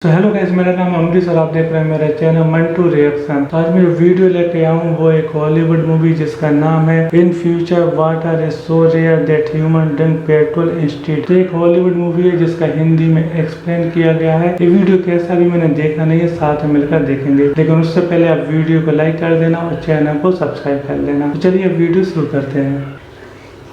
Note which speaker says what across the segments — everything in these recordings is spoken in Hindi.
Speaker 1: तो हेलो गाइस, मेरा नाम अमरीश और आप देख रहे हैं मेरा चैनल मंटू रिएक्शन। तो आज मैं वीडियो लेके आया हूँ वो एक हॉलीवुड मूवी जिसका नाम है in future water is so rare that human drink petrol instead. तो एक हॉलीवुड मूवी है जिसका हिंदी में एक्सप्लेन किया गया है। ये वीडियो कैसा भी मैंने देखा नहीं है, साथ में मिलकर देखेंगे, लेकिन उससे पहले आप वीडियो को लाइक कर देना और चैनल को सब्सक्राइब कर लेना। तो चलिए वीडियो शुरू करते हैं।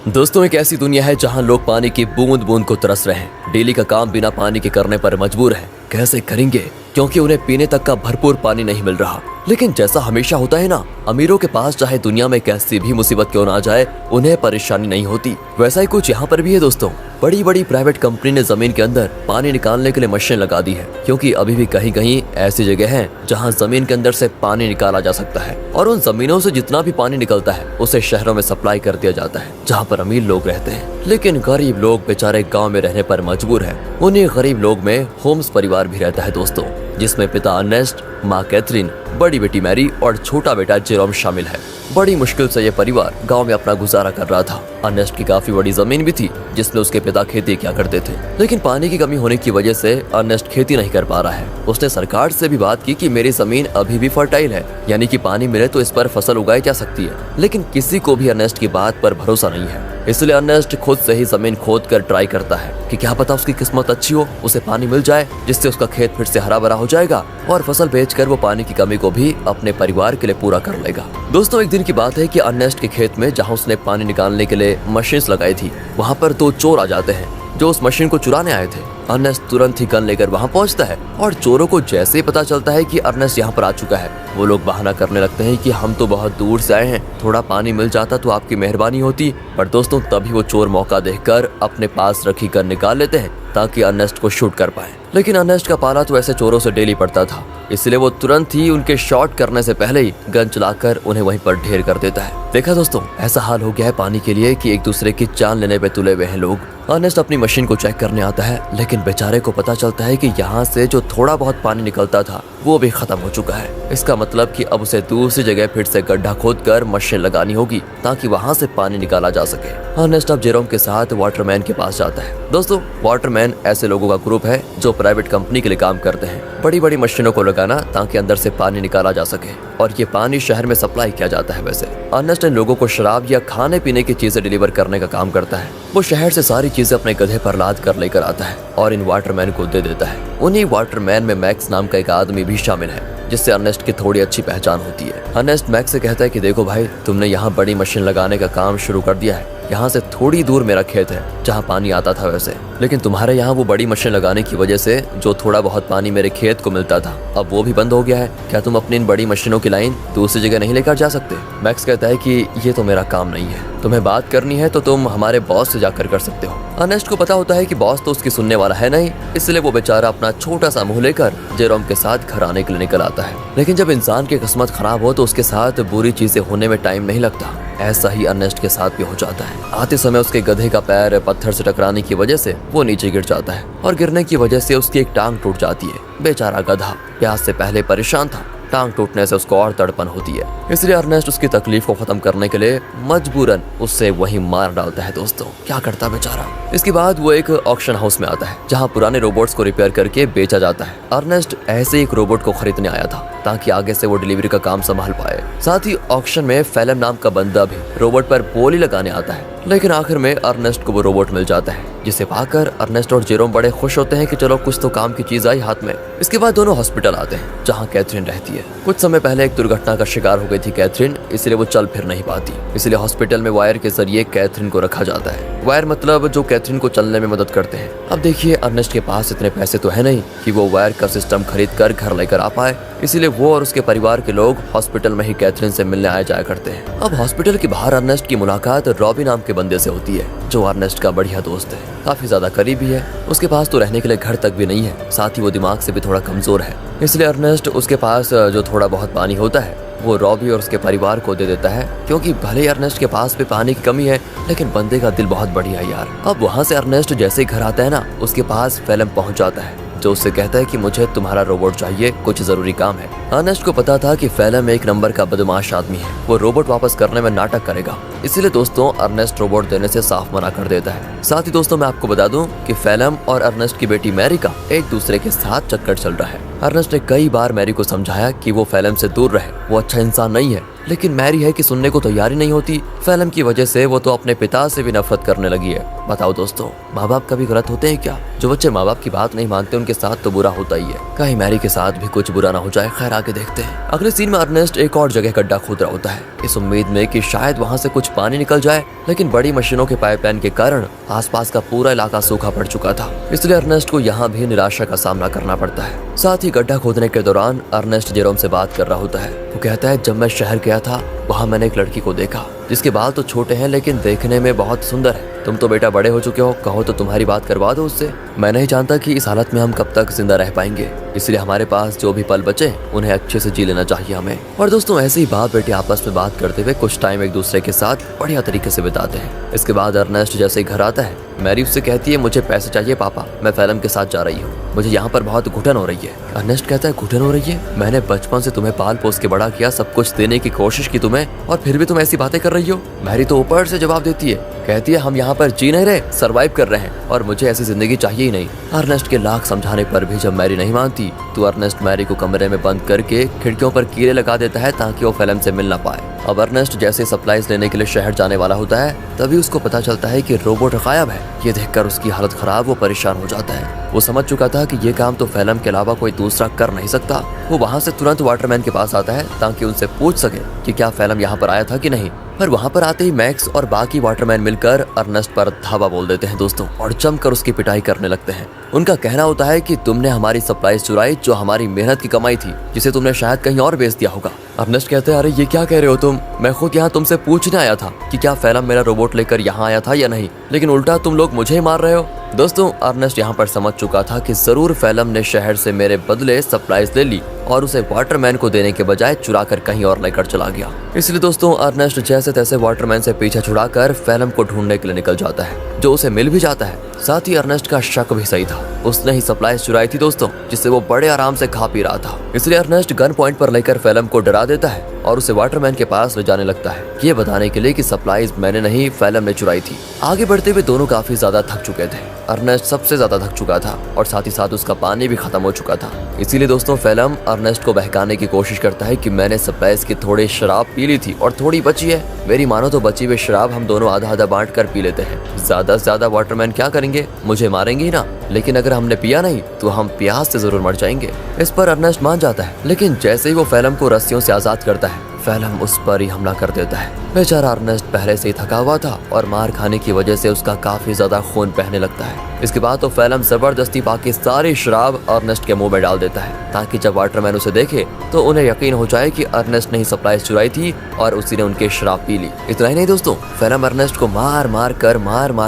Speaker 2: दोस्तों, एक ऐसी दुनिया है जहां लोग पानी की बूंद बूंद को तरस रहे हैं। डेली का काम बिना पानी के करने पर मजबूर हैं। कैसे करेंगे, क्योंकि उन्हें पीने तक का भरपूर पानी नहीं मिल रहा। लेकिन जैसा हमेशा होता है ना, अमीरों के पास चाहे दुनिया में कैसी भी मुसीबत क्यों ना जाए, उन्हें परेशानी नहीं होती। वैसा ही कुछ यहाँ पर भी है दोस्तों। बड़ी बड़ी प्राइवेट कंपनी ने जमीन के अंदर पानी निकालने के लिए मशीन लगा दी है, क्योंकि अभी भी कहीं कहीं ऐसी जगह है जहाँ जमीन के अंदर से पानी निकाला जा सकता है। और उन जमीनों से जितना भी पानी निकलता है उसे शहरों में सप्लाई कर दिया जाता है, जहाँ पर अमीर लोग रहते हैं। लेकिन गरीब लोग बेचारे गाँव में रहने पर मजबूर है। उन्हीं गरीब लोग में होम्स परिवार भी रहता है दोस्तों, जिसमें पिता अर्नेस्ट, माँ कैथरीन, बड़ी बेटी मैरी और छोटा बेटा जेरोम शामिल है। बड़ी मुश्किल से ये परिवार गांव में अपना गुजारा कर रहा था। अर्नेस्ट की काफी बड़ी जमीन भी थी जिसमें उसके पिता खेती किया करते थे, लेकिन पानी की कमी होने की वजह से अर्नेस्ट खेती नहीं कर पा रहा है। उसने सरकार से भी बात की कि मेरी जमीन अभी भी फर्टाइल है, यानी कि पानी मिले तो इस पर फसल उगाई जा सकती है, लेकिन किसी को भी अर्नेस्ट की बात पर भरोसा नहीं है। इसलिए अर्नेस्ट खुद से ही जमीन खोद कर ट्राई करता है कि क्या पता उसकी किस्मत अच्छी हो, उसे पानी मिल जाए, जिससे उसका खेत फिर से हरा भरा हो जाएगा और फसल बेचकर वो पानी की कमी को भी अपने परिवार के लिए पूरा कर लेगा। दोस्तों, एक दिन की बात है कि अर्नेस्ट के खेत में जहाँ उसने पानी निकालने के लिए मशीन लगाई थी, वहाँ पर दो चोर आ जाते हैं जो उस मशीन को चुराने आए थे। अर्नेस्ट तुरंत ही गन लेकर वहाँ पहुँचता है और चोरों को जैसे ही पता चलता है कि अर्नेस्ट यहाँ पर आ चुका है, वो लोग बहाना करने लगते हैं कि हम तो बहुत दूर से आए हैं, थोड़ा पानी मिल जाता तो आपकी मेहरबानी होती। पर दोस्तों, तभी वो चोर मौका देखकर अपने पास रखी गन निकाल लेते हैं ताकि अर्नेस्ट को शूट कर पाए। लेकिन अर्नेस्ट का पाला तो ऐसे चोरों से डेली पड़ता था, इसलिए वो तुरंत ही उनके शॉट करने से पहले ही गन चलाकर उन्हें वहीं पर ढेर कर देता है। देखा दोस्तों, ऐसा हाल हो गया है पानी के लिए कि एक दूसरे की जान लेने पे तुले हुए हैं लोग। अर्नेस्ट अपनी मशीन को चेक करने आता है, लेकिन बेचारे को पता चलता है कि यहाँ से जो थोड़ा बहुत पानी निकलता था वो भी खत्म हो चुका है। इसका मतलब कि अब उसे दूसरी जगह फिर से गड्ढा खोदकर मशीन लगानी होगी ताकि वहाँ से पानी निकाला जा सके। अर्नेस्ट अब जेरोम के साथ वाटरमैन के पास जाता है। दोस्तों, वाटरमैन ऐसे लोगों का ग्रुप है जो प्राइवेट कंपनी के लिए काम करते हैं, बड़ी बड़ी मशीनों को लगाना ताकि अंदर से पानी निकाला जा सके, और ये पानी शहर में सप्लाई किया जाता है। वैसे अर्नेस्ट इन लोगों को शराब या खाने पीने की चीजें डिलीवर करने का काम करता है। वो शहर से सारी चीजें अपने गधे पर लाद कर लेकर आता है और इन वाटरमैन को दे देता है। उन्हीं वाटरमैन में मैक्स नाम का एक आदमी भी शामिल है, जिससे अर्नेस्ट की थोड़ी अच्छी पहचान होती है। अर्नेस्ट मैक्स से कहता है कि देखो भाई, तुमने यहाँ बड़ी मशीन लगाने का काम शुरू कर दिया है। यहाँ से थोड़ी दूर मेरा खेत है जहाँ पानी आता था वैसे, लेकिन तुम्हारे यहाँ वो बड़ी मशीन लगाने की वजह से जो थोड़ा बहुत पानी मेरे खेत को मिलता था, अब वो भी बंद हो गया है। क्या तुम अपनी इन बड़ी मशीनों की लाइन दूसरी जगह नहीं लेकर जा सकते? मैक्स कहता है कि ये तो मेरा काम नहीं है, तुम्हें बात करनी है तो तुम हमारे बॉस से जाकर कर सकते हो। अर्नेस्ट को पता होता है कि बॉस तो उसकी सुनने वाला है नहीं, इसलिए वो बेचारा अपना छोटा सा मुंह लेकर जेरोम के साथ घर आने के लिए निकल आता है। लेकिन जब इंसान की किस्मत खराब हो तो उसके साथ बुरी चीजें होने में टाइम नहीं लगता। ऐसा ही अर्नेस्ट के साथ भी हो जाता है। आते समय उसके गधे का पैर पत्थर से टकराने की वजह से वो नीचे गिर जाता है और गिरने की वजह से उसकी एक टांग टूट जाती है। बेचारा गधा प्यास से पहले परेशान था, टांग टूटने से उसको और तड़पन होती है, इसलिए अर्नेस्ट उसकी तकलीफ को खत्म करने के लिए मजबूरन उससे वहीं मार डालता है। दोस्तों, क्या करता बेचारा। इसके बाद वो एक ऑक्शन हाउस में आता है जहाँ पुराने रोबोट्स को रिपेयर करके बेचा जाता है। अर्नेस्ट ऐसे एक रोबोट को खरीदने आया था ताकि आगे से वो डिलीवरी का काम संभाल पाए। साथ ही ऑक्शन में फेलम नाम का बंदा भी रोबोट पर बोली लगाने आता है, लेकिन आखिर में अर्नेस्ट को वो रोबोट मिल जाता है, जिसे पाकर अर्नेस्ट और जेरोम बड़े खुश होते हैं कि चलो कुछ तो काम की चीज आई हाथ में। इसके बाद दोनों हॉस्पिटल आते हैं जहाँ कैथरीन रहती है। कुछ समय पहले एक दुर्घटना का शिकार हो गई थी कैथरीन, इसलिए वो चल फिर नहीं पाती, इसलिए हॉस्पिटल में वायर के जरिए कैथरीन को रखा जाता है। वायर मतलब जो कैथरीन को चलने में मदद करते हैं। अब देखिए, अर्नेस्ट के पास इतने पैसे तो है नहीं कि वो वायर का सिस्टम खरीद कर घर लेकर आ पाए, इसीलिए वो और उसके परिवार के लोग हॉस्पिटल में ही कैथरीन से मिलने आया जाया करते हैं। अब हॉस्पिटल के बाहर अर्नेस्ट की मुलाकात रॉबी नाम के बंदे से होती है, जो अर्नेस्ट का बढ़िया दोस्त है, काफी ज्यादा करीबी है। उसके पास तो रहने के लिए घर तक भी नहीं है, साथ ही वो दिमाग से भी थोड़ा कमजोर है, इसलिए अर्नेस्ट उसके पास जो थोड़ा बहुत पानी होता है वो रॉबी और उसके परिवार को दे देता है, क्योंकि भले ही अर्नेस्ट के पास भी पानी की कमी है, लेकिन बंदे का दिल बहुत बढ़िया है यार। अब वहाँ से अर्नेस्ट जैसे ही घर आता है ना, उसके पास फेलम पहुँच जाता है जो उससे कहता है कि मुझे तुम्हारा रोबोट चाहिए, कुछ जरूरी काम है। अर्नेस्ट को पता था कि फेलम एक नंबर का बदमाश आदमी है, वो रोबोट वापस करने में नाटक करेगा। इसीलिए दोस्तों अर्नेस्ट रोबोट देने से साफ मना कर देता है। साथ ही दोस्तों मैं आपको बता दूं कि फेलम और अर्नेस्ट की बेटी मैरी का एक दूसरे के साथ चक्कर चल रहा है। अर्नेस्ट ने कई बार मैरी को समझाया कि वो फेलम से दूर रहे, वो अच्छा इंसान नहीं है, लेकिन मैरी है कि सुनने को तैयार ही नहीं होती। फेलम की वजह से वो तो अपने पिता से भी नफरत करने लगी है। बताओ दोस्तों, माँ बाप कभी गलत होते हैं क्या? जो बच्चे माँ बाप की बात नहीं मानते उनके साथ तो बुरा होता ही है। कहीं मैरी के साथ भी कुछ बुरा ना हो जाए। खैर आगे देखते हैं। अगले सीन में अर्नेस्ट एक और जगह गड्ढा खोद रहा होता है, इस उम्मीद में कि शायद वहाँ से कुछ पानी निकल जाए, लेकिन बड़ी मशीनों के पाइपलाइन के कारण आसपास का पूरा इलाका सूखा पड़ चुका था। इसलिए अर्नेस्ट को यहाँ भी निराशा का सामना करना पड़ता है। साथ ही गड्ढा खोदने के दौरान अर्नेस्ट जेरोम से बात कर रहा होता है। वो कहता है, जब मैं शहर गया था वहाँ मैंने एक लड़की को देखा जिसके बाल तो छोटे हैं लेकिन देखने में बहुत सुंदर है। तुम तो बेटा बड़े हो चुके हो, कहो तो तुम्हारी बात करवा दो उससे। मैं नहीं जानता कि इस हालत में हम कब तक जिंदा रह पाएंगे, इसलिए हमारे पास जो भी पल बचे उन्हें अच्छे से जी लेना चाहिए हमें। और दोस्तों ऐसे ही बाप बेटे आपस में बात करते हुए कुछ टाइम एक दूसरे के साथ बढ़िया तरीके से बिताते हैं। इसके बाद अर्नेस्ट जैसे ही घर आता है, मैरी उससे कहती है, मुझे पैसे चाहिए पापा, मैं फेलम के साथ जा रही हूँ, मुझे यहाँ पर बहुत घुटन हो रही है। अर्नेस्ट कहता है, घुटन हो रही है? मैंने बचपन से तुम्हें पाल पोस के बड़ा किया, सब कुछ देने की कोशिश की तुम्हें, और फिर भी तुम ऐसी बातें कर रही हो। मैरी तो ऊपर से जवाब देती है, कहती है, हम यहाँ पर जी नहीं रहे, सरवाइव कर रहे हैं और मुझे ऐसी जिंदगी चाहिए ही नहीं। अर्नेस्ट के लाख समझाने पर भी जब मैरी नहीं मानती तो अर्नेस्ट मैरी को कमरे में बंद करके खिड़कियों पर कीड़े लगा देता है ताकि वो फेलम से मिल ना पाए। अब अर्नेस्ट जैसे सप्लाईज लेने के लिए शहर जाने वाला होता है, तभी उसको पता चलता है कि रोबोट गायब है। ये देखकर उसकी हालत खराब, वो परेशान हो जाता है। वो समझ चुका था कि ये काम तो फेलम के अलावा कोई दूसरा कर नहीं सकता। वो वहाँ से तुरंत वाटरमैन के पास आता है ताकि उनसे पूछ सके कि क्या फेलम यहाँ पर आया था कि नहीं। पर वहाँ पर आते ही मैक्स और बाकी वाटरमैन मिलकर अर्नेस्ट पर धावा बोल देते हैं दोस्तों, और जमकर उसकी पिटाई करने लगते हैं। उनका कहना होता है कि तुमने हमारी सप्लाईज चुराई, जो हमारी मेहनत की कमाई थी, जिसे तुमने शायद कहीं और बेच दिया होगा। अर्नेस्ट कहते हैं, अरे ये क्या कह रहे हो तुम? मैं खुद यहाँ तुमसे पूछने आया था कि क्या फेलम मेरा रोबोट लेकर यहाँ आया था या नहीं, लेकिन उल्टा तुम लोग मुझे ही मार रहे हो। दोस्तों अर्नेस्ट यहाँ पर समझ चुका था कि जरूर फेलम ने शहर से मेरे बदले सप्लाईज ले ली और उसे वाटरमैन को देने के बजाय चुरा कर कहीं और लेकर चला गया। इसलिए दोस्तों अर्नेस्ट जैसे तैसे वाटरमैन से पीछा छुड़ाकर फेलम को ढूंढने के लिए निकल जाता है, जो उसे मिल भी जाता है। साथ ही अर्नेस्ट का शक भी सही था, उसने ही सप्लाईज चुराई थी दोस्तों, जिससे वो बड़े आराम से खा पी रहा था। इसलिए अर्नेस्ट गन पॉइंट पर लेकर फेलम को डरा देता है और उसे वाटरमैन के पास ले जाने लगता है, ये बताने के लिए कि सप्लाईज मैंने नहीं फेलम ने चुराई थी। आगे बढ़ते हुए दोनों काफी ज्यादा थक चुके थे। अर्नेस्ट सबसे ज्यादा थक चुका था और साथ ही साथ उसका पानी भी खत्म हो चुका था। इसीलिए दोस्तों फेलम अर्नेस्ट को बहकाने की कोशिश करता है कि मैंने सप्लाईज की थोड़ी शराब पी ली थी और थोड़ी बची है, मेरी मानो तो बची हुई शराब हम दोनों आधा आधा बांट कर पी लेते हैं। ज्यादा से ज्यादा वाटरमैन क्या करेंगे, मुझे मारेंगे ही ना, लेकिन अगर हमने पिया नहीं तो हम प्यास से जरूर मर जाएंगे। इस पर अर्नेस्ट मान जाता है, लेकिन जैसे ही वो फेलम को रस्सियों से आजाद करता है, फेलम उस पर ही हमला कर देता है। बेचारा अर्नेस्ट पहले से ही थका हुआ था और मार खाने की वजह से उसका काफी ज्यादा खून बहने लगता है। इसके बाद तो फेलम जबरदस्ती बाकी सारी शराब अर्नेस्ट के मुंह में डाल देता है, ताकि जब वाटरमैन उसे देखे तो उन्हें यकीन हो जाए कि अर्नेस्ट ने ही सप्लाईज चुराई थी और उसी ने उनकी शराब पी ली। इतना ही नहीं दोस्तों, फेलम अर्नेस्ट को मार मार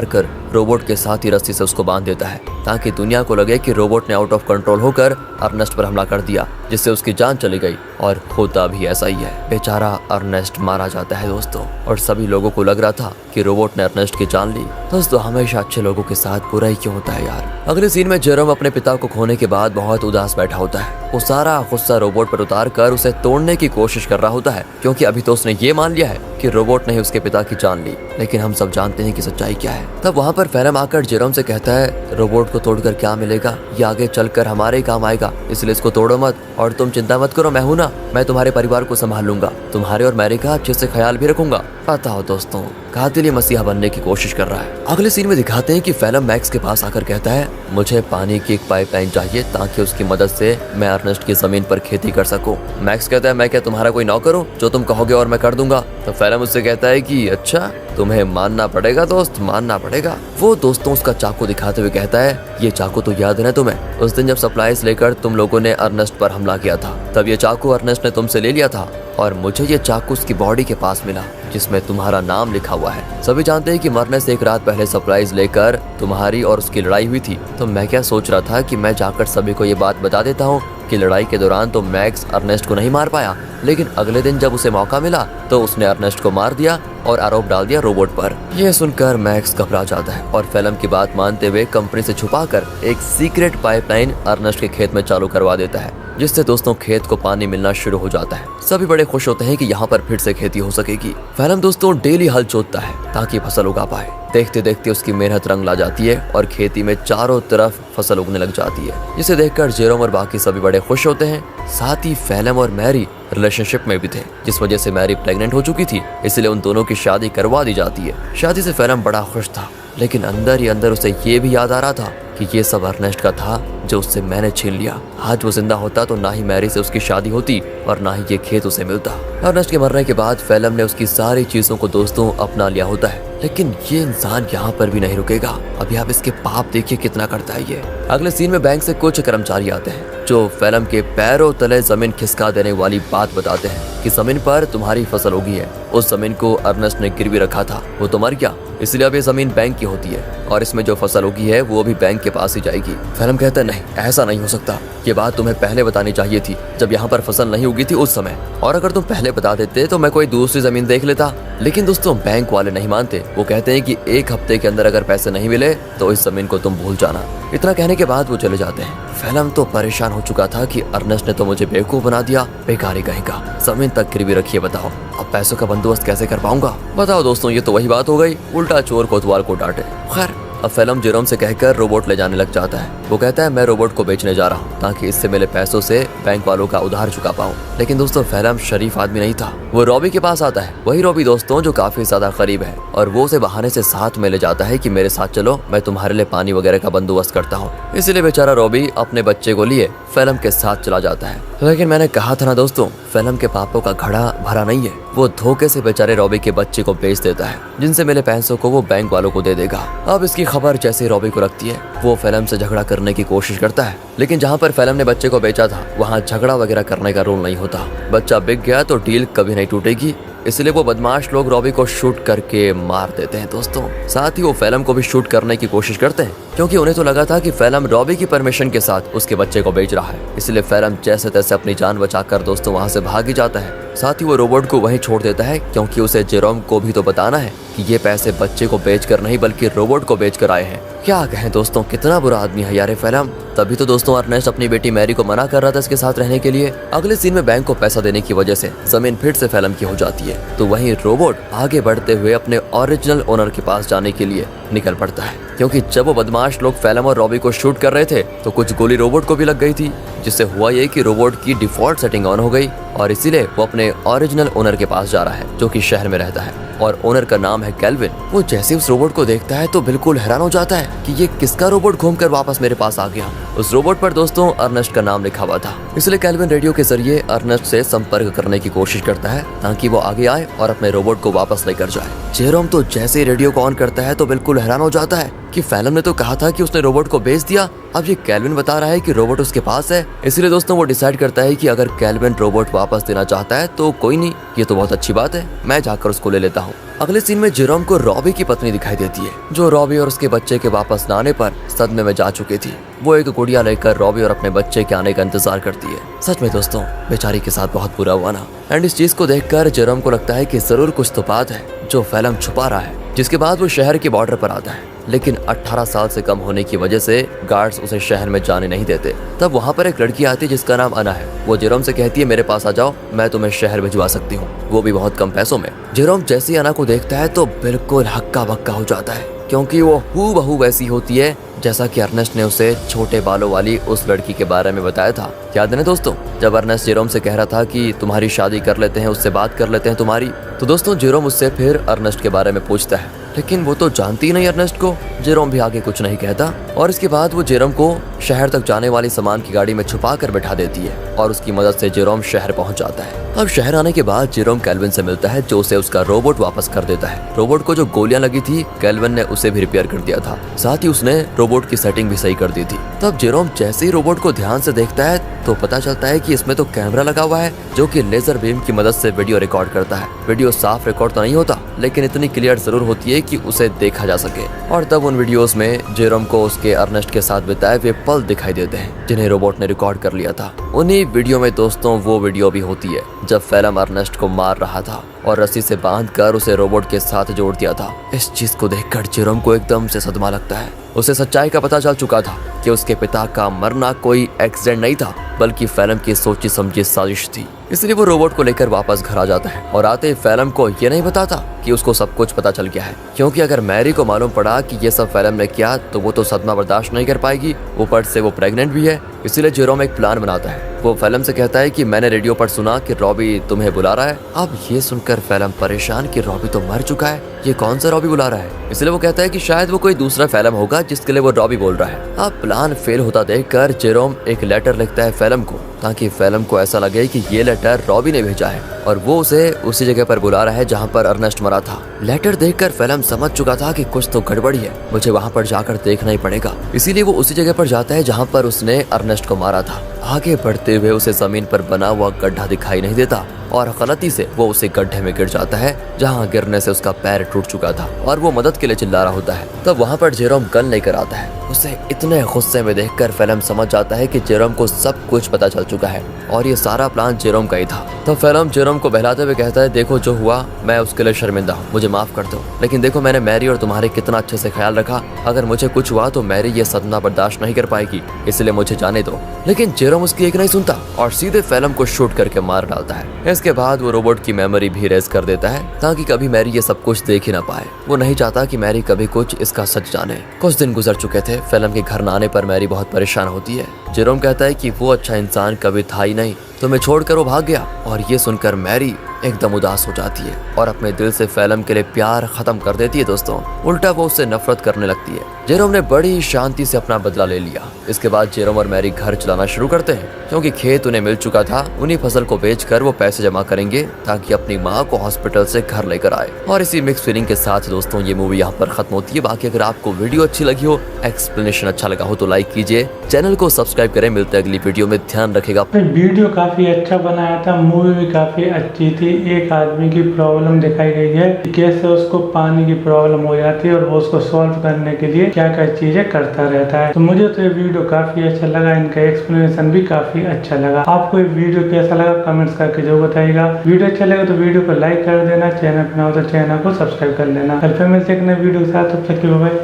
Speaker 2: कर रोबोट के साथ ही रस्सी से उसको बांध देता है, ताकि दुनिया को लगे कि रोबोट ने आउट ऑफ कंट्रोल होकर अर्नेस्ट पर हमला कर दिया, जिससे उसकी जान चली गई। और होता भी ऐसा ही है, बेचारा अर्नेस्ट मारा जाता है दोस्तों, और सभी लोगों को लग रहा था कि रोबोट ने अर्नेस्ट की जान ली। दोस्तों हमेशा अच्छे लोगों के साथ बुरा ही क्यों होता है यार। अगले सीन में जेरोम अपने पिता को खोने के बाद बहुत उदास बैठा होता है। वो सारा गुस्सा रोबोट पर उतार कर उसे तोड़ने की कोशिश कर रहा होता है, क्योंकि अभी तो उसने ये मान लिया है कि रोबोट ने ही उसके पिता की जान ली, लेकिन हम सब जानते हैं कि सच्चाई क्या है। तब वहाँ पर फेलम आकर जेरोम से कहता है, रोबोट को तोड़कर क्या मिलेगा, ये आगे चलकर हमारे ही काम आएगा, इसलिए इसको तोड़ो मत, और तुम चिंता मत करो, मैं हूं ना, मैं तुम्हारे परिवार को संभाल लूंगा, तुम्हारे और मैरी का अच्छे से ख्याल भी रखूंगा। पता हो दोस्तों, कातिल मसीहा बनने की कोशिश कर रहा है। अगले सीन में दिखाते हैं कि फेलम मैक्स के पास आकर कहता है, मुझे पानी की एक पाइपलाइन चाहिए ताकि उसकी मदद से मैं अर्नेस्ट की जमीन पर खेती कर सकूं। मैक्स कहता है, मैं क्या तुम्हारा कोई नौकर हूं, जो तुम कहोगे और मैं कर दूंगा। तो फेलम उससे कहता है कि अच्छा, तुम्हें मानना पड़ेगा दोस्त, मानना पड़ेगा। वो दोस्तों उसका चाकू दिखाते हुए कहता है, ये चाकू तो याद है ना तुम्हें, उस दिन जब सप्लाईज लेकर तुम लोगों ने अर्नेस्ट पर हमला किया था, तब ये चाकू अर्नेस्ट ने तुमसे ले लिया था और मुझे ये चाकू उसकी बॉडी के पास मिला। जिसमें तुम्हारा नाम लिखा हुआ है। सभी जानते हैं कि मरने से एक रात पहले सरप्राइज लेकर तुम्हारी और उसकी लड़ाई हुई थी। तो मैं क्या सोच रहा था कि मैं जाकर सभी को ये बात बता देता हूँ कि लड़ाई के दौरान तो मैक्स अर्नेस्ट को नहीं मार पाया, लेकिन अगले दिन जब उसे मौका मिला तो उसने अर्नेस्ट को मार दिया और आरोप डाल दिया रोबोट पर। यह सुनकर मैक्स घबरा जाता है और फेलम की बात मानते हुए कंपनी से छुपाकर एक सीक्रेट पाइपलाइन अर्नेस्ट के खेत में चालू करवा देता है, जिससे दोस्तों खेत को पानी मिलना शुरू हो जाता है। सभी बड़े खुश होते हैं कि यहाँ पर फिर से खेती हो सकेगी। फेलम दोस्तों डेली हल जोतता है ताकि फसल उगा पाए। देखते देखते उसकी मेहनत रंग ला जाती है और खेती में चारों तरफ फसल उगने लग जाती है, जिसे देखकर जेरोम और बाकी सभी बड़े खुश होते हैं। साथ ही फेलम और मैरी रिलेशनशिप में भी थे, जिस वजह से मैरी प्रेग्नेंट हो चुकी थी, इसलिए उन दोनों की शादी करवा दी जाती है। शादी से फेलम बड़ा खुश था, लेकिन अंदर ही अंदर उसे ये भी याद आ रहा था कि ये सब अर्नेस्ट का था जो उससे मैंने छीन लिया। आज वो जिंदा होता तो ना ही मैरी से उसकी शादी होती और ना ही ये खेत उसे मिलता। अर्नेस्ट के मरने के बाद फेलम ने उसकी सारी चीजों को दोस्तों अपना लिया होता है, लेकिन ये इंसान यहाँ पर भी नहीं रुकेगा। अभी आप इसके पाप देखिए कितना करता है ये। अगले सीन में बैंक से कुछ कर्मचारी आते हैं जो फेलम के पैरों तले जमीन खिसका देने वाली बात बताते हैं कि जमीन पर तुम्हारी फसल उगी है। उस जमीन को अर्नेस्ट ने गिरवी रखा था, वो तो मर गया, इसलिए अब ये जमीन बैंक की होती है और इसमें जो फसल उगी है वो भी बैंक के पास ही जाएगी। फेलम कहता है नहीं, ऐसा नहीं हो सकता, ये बात तुम्हें पहले बतानी चाहिए थी जब यहाँ पर फसल नहीं उगी थी उस समय, और अगर तुम पहले बता देते तो मैं कोई दूसरी जमीन देख लेता। लेकिन दोस्तों बैंक वाले नहीं मानते, वो कहते हैं कि 1 हफ्ते के अंदर अगर पैसे नहीं मिले तो इस जमीन को तुम भूल जाना। इतना कहने के बाद वो चले जाते हैं। फेलम तो परेशान हो चुका था कि अर्नेस्ट ने तो मुझे बेवकूफ बना दिया, बेकारी कहेगा, जमीन तक गिरवी रखिए, बताओ अब पैसों का बंदोबस्त कैसे कर पाऊंगा। बताओ दोस्तों, ये तो वही बात हो गई, उल्टा चोर कोतवाल को डांटे। खैर अब फेलम जेरोम से कहकर रोबोट ले जाने लग जाता है। वो कहता है मैं रोबोट को बेचने जा रहा हूँ ताकि इससे मिले पैसों से बैंक वालों का उधार चुका पाऊँ। लेकिन दोस्तों फेलम शरीफ आदमी नहीं था। वो रॉबी के पास आता है, वही रॉबी दोस्तों जो काफी ज्यादा करीब है, और वो उसे बहाने से साथ में ले जाता है कि मेरे साथ चलो, मैं तुम्हारे लिए पानी वगैरह का बंदोबस्त करता हूँ। इसीलिए बेचारा रॉबी अपने बच्चे को लिए फेलम के साथ चला जाता है। लेकिन मैंने कहा था ना दोस्तों, फेलम के पापों का घड़ा भरा नहीं है। वो धोखे से बेचारे रॉबी के बच्चे को बेच देता है, जिनसे मिले पैसों को वो बैंक वालों को दे देगा। अब इसकी खबर जैसे रॉबी को रखती है, वो फेलम से झगड़ा करने की कोशिश करता है, लेकिन जहाँ पर फेलम ने बच्चे को बेचा था वहाँ झगड़ा वगैरह करने का रूल नहीं होता। बच्चा बिक गया तो डील कभी नहीं टूटेगी, इसलिए वो बदमाश लोग रॉबी को शूट करके मार देते हैं दोस्तों। साथ ही वो फेलम को भी शूट करने की कोशिश करते हैं, क्योंकि उन्हें तो लगा था कि फेलम रॉबी की परमिशन के साथ उसके बच्चे को बेच रहा है। इसलिए फेलम जैसे तैसे अपनी जान बचाकर दोस्तों वहां से भाग ही जाता है। साथ ही वो रोबोट को वहीं छोड़ देता है, क्योंकि उसे जेरोम को भी तो बताना है कि ये पैसे बच्चे को बेचकर नहीं बल्कि रोबोट को बेचकर आए हैं। क्या कहें दोस्तों, कितना बुरा आदमी है यार फेलम। तभी तो दोस्तों अर्नेस्ट अपनी बेटी मैरी को मना कर रहा था इसके साथ रहने के लिए। अगले सीन में बैंक को पैसा देने की वजह से जमीन फिर से फेलम की हो जाती है, तो वहीं रोबोट आगे बढ़ते हुए अपने ओरिजिनल ओनर के पास जाने के लिए निकल पड़ता है, क्योंकि जब वो बदमाश लोग फेलम और रॉबी को शूट कर रहे थे तो कुछ गोली रोबोट को भी लग गई थी, जिससे हुआ ये कि रोबोट की डिफॉल्ट सेटिंग ऑन हो गई और इसीलिए वो अपने ओरिजिनल ओनर के पास जा रहा है, जो कि शहर में रहता है और ओनर का नाम है केल्विन। वो जैसे उस रोबोट को देखता है तो बिल्कुल हैरान हो जाता है कि ये किसका रोबोट घूमकर वापस मेरे पास आ गया। उस रोबोट पर दोस्तों अर्नेस्ट का नाम लिखा हुआ था, इसलिए केल्विन रेडियो के जरिए अर्नेस्ट से संपर्क करने की कोशिश करता है ताकि वो आगे आए और अपने रोबोट को वापस लेकर जाए। जेरोम तो जैसे रेडियो को ऑन करता है तो बिल्कुल हैरान हो जाता है कि फेलम ने तो कहा था कि उसने रोबोट को बेच दिया, अब ये केल्विन बता रहा है कि रोबोट उसके पास है। इसलिए दोस्तों वो डिसाइड करता है कि अगर केल्विन रोबोट वापस देना चाहता है तो कोई नहीं, ये तो बहुत अच्छी बात है, मैं जाकर उसको ले लेता हूँ। अगले सीन में जेरोम को रॉबी की पत्नी दिखाई देती है, जो रॉबी और उसके बच्चे के वापस न आने पर सदमे में जा चुकी थी। वो एक गुड़िया लेकर रॉबी और अपने बच्चे के आने का इंतजार करती है। सच में दोस्तों बेचारी के साथ बहुत बुरा हुआ ना। एंड इस चीज को देखकर जेरोम को लगता है कि जरूर कुछ तो बात है जो फेलम छुपा रहा है। जिसके बाद वो शहर के बॉर्डर पर आता है, लेकिन 18 साल से कम होने की वजह से गार्ड्स उसे शहर में जाने नहीं देते। तब वहाँ पर एक लड़की आती है जिसका नाम अना है। वो जेरोम से कहती है मेरे पास आ जाओ, मैं तुम्हें शहर भिजवा सकती हूँ, वो भी बहुत कम पैसों में। जेरोम जैसे ही अना को देखता है तो बिल्कुल हक्का बक्का हो जाता है, क्योंकि वो हूबहू वैसी होती है जैसा कि अर्नेस्ट ने उसे छोटे बालों वाली उस लड़की के बारे में बताया था। याद है ना दोस्तों, जब अर्नेस्ट जेरोम से कह रहा था कि तुम्हारी शादी कर लेते हैं, उससे बात कर लेते हैं तुम्हारी, तो दोस्तों जेरोम उससे फिर अर्नेस्ट के बारे में पूछता है लेकिन वो तो जानती ही नहीं अर्नेस्ट को। जेरोम भी आगे कुछ नहीं कहता और इसके बाद वो जेरोम को शहर तक जाने वाली सामान की गाड़ी में छुपा कर बैठा देती है और उसकी मदद से जेरोम शहर पहुंच जाता है। अब शहर आने के बाद जेरोम केल्विन से मिलता है जो उसे उसका रोबोट वापस कर देता है। रोबोट को जो गोलियां लगी थी केल्विन ने उसे भी रिपेयर कर दिया था, साथ ही उसने रोबोट की सेटिंग भी सही कर दी थी। तब जेरोम जैसे ही रोबोट को ध्यान से देखता है तो पता चलता है कि इसमें तो कैमरा लगा हुआ है जो कि लेजर बीम की मदद से वीडियो रिकॉर्ड करता है। वीडियो साफ रिकॉर्ड तो नहीं होता लेकिन इतनी क्लियर जरूर होती है कि उसे देखा जा सके। और तब उन वीडियोस में जेरोम को उसके अर्नेस्ट के साथ बिताए हुए पल दिखाई देते हैं जिन्हें रोबोट ने रिकॉर्ड कर लिया था। उन्हीं वीडियो में दोस्तों वो वीडियो भी होती है जब फेलम अर्नेस्ट को मार रहा था और रस्सी से बांधकर उसे रोबोट के साथ जोड़ दिया था। इस चीज को देखकर जेरोम को एकदम से सदमा लगता है। उसे सच्चाई का पता चल चुका था कि उसके पिता का मरना कोई एक्सीडेंट नहीं था बल्कि फेलम की सोची समझी साजिश थी। इसलिए वो रोबोट को लेकर वापस घर आ जाता है और आते ही फेलम को ये नहीं बताता कि उसको सब कुछ पता चल गया है, क्योंकि अगर मैरी को मालूम पड़ा कि ये सब फेलम ने किया तो वो तो सदमा बर्दाश्त नहीं कर पाएगी। ऊपर से वो प्रेग्नेंट भी है। इसीलिए जेरोम एक प्लान बनाता है। वो फेलम से कहता है कि मैंने रेडियो पर सुना कि रॉबी तुम्हें बुला रहा है। अब ये सुनकर फेलम परेशान कि रॉबी तो मर चुका है, ये कौन सा रॉबी बुला रहा है। इसलिए वो कहता है कि शायद वो कोई दूसरा फेलम होगा जिसके लिए वो रॉबी बोल रहा है। अब प्लान फेल होता देखकर जेरोम एक लेटर लिखता है फेलम को ताकि फेलम को ऐसा लगे कि ये लेटर रॉबी ने भेजा है और वो उसे उसी जगह पर बुला रहा है जहाँ पर अर्नेस्ट मरा था। लेटर देखकर फेलम समझ चुका था कि कुछ तो गड़बड़ी है, मुझे वहाँ पर जाकर देखना ही पड़ेगा। इसीलिए वो उसी जगह पर जाता है जहाँ पर उसने अर्नेस्ट को मारा था। आगे बढ़ते हुए उसे जमीन पर बना हुआ गड्ढा दिखाई नहीं देता और गलती से वो उसे गड्ढे में गिर जाता है जहाँ गिरने से उसका पैर टूट चुका था और वो मदद के लिए चिल्ला रहा होता है। तब वहाँ पर जेरोम गन लेकर आता है। उसे इतने गुस्से में देखकर फेलम समझ जाता है कि जेरोम को सब कुछ पता चल चुका है और ये सारा प्लान जेरोम का ही था। तब फेलम जेरोम को बहलाते हुए कहता है, देखो जो हुआ मैं उसके लिए शर्मिंदा हूँ, मुझे माफ कर दो, लेकिन देखो मैंने मैरी और तुम्हारे कितना अच्छे से ख्याल रखा। अगर मुझे कुछ हुआ तो मैरी ये सदमा बर्दाश्त नहीं कर पाएगी, इसलिए मुझे जाने दो। लेकिन जेरोम उसकी एक नहीं सुनता और सीधे फेलम को शूट करके मार डालता है। इसके बाद वो रोबोट की मेमोरी भी रेज कर देता है ताकि कभी मैरी ये सब कुछ देख ही ना पाए। वो नहीं चाहता कि मैरी कभी कुछ इसका सच जाने। कुछ दिन गुजर चुके थे। फेलम के घर न आने पर मैरी बहुत परेशान होती है। जेरोम कहता है कि वो अच्छा इंसान कभी था ही नहीं, तुम्हें छोड़कर वो भाग गया। और ये सुनकर मैरी एकदम उदास हो जाती है और अपने दिल से फेलम के लिए प्यार खत्म कर देती है। दोस्तों उल्टा वो उससे नफरत करने लगती है। जेरोम ने बड़ी शांति से अपना बदला ले लिया। इसके बाद जेरोम और मैरी घर चलाना शुरू करते हैं क्योंकि खेत उन्हें मिल चुका था। उन्हीं फसल को बेचकर वो पैसे जमा करेंगे ताकि अपनी माँ को हॉस्पिटल से घर लेकर आए। और इसी मिक्स फीलिंग के साथ दोस्तों ये मूवी यहाँ पर खत्म होती है। बाकी अगर आपको वीडियो अच्छी लगी हो, एक्सप्लेनेशन अच्छा लगा हो तो लाइक कीजिए, चैनल को सब्सक्राइब करें। मिलते हैं अगली वीडियो में, ध्यान रखेगा।
Speaker 1: वीडियो काफी अच्छा बनाया था, मूवी भी काफी अच्छी थी। एक आदमी की प्रॉब्लम दिखाई गई है कि कैसे उसको पानी की प्रॉब्लम हो जाती है और वो उसको सॉल्व करने के लिए क्या क्या चीजें करता रहता है। तो मुझे तो ये वीडियो काफी अच्छा लगा, इनका एक्सप्लेनेशन भी काफी अच्छा लगा। आपको ये वीडियो कैसा लगा कमेंट्स करके जरूर बताइएगा। वीडियो अच्छा लगा तो वीडियो को लाइक कर देना, चैनल पर ना हो तो चैनल को सब्सक्राइब कर लेना। कल फिर मिलते हैं एक नए वीडियो के साथ, तब तक के बाय।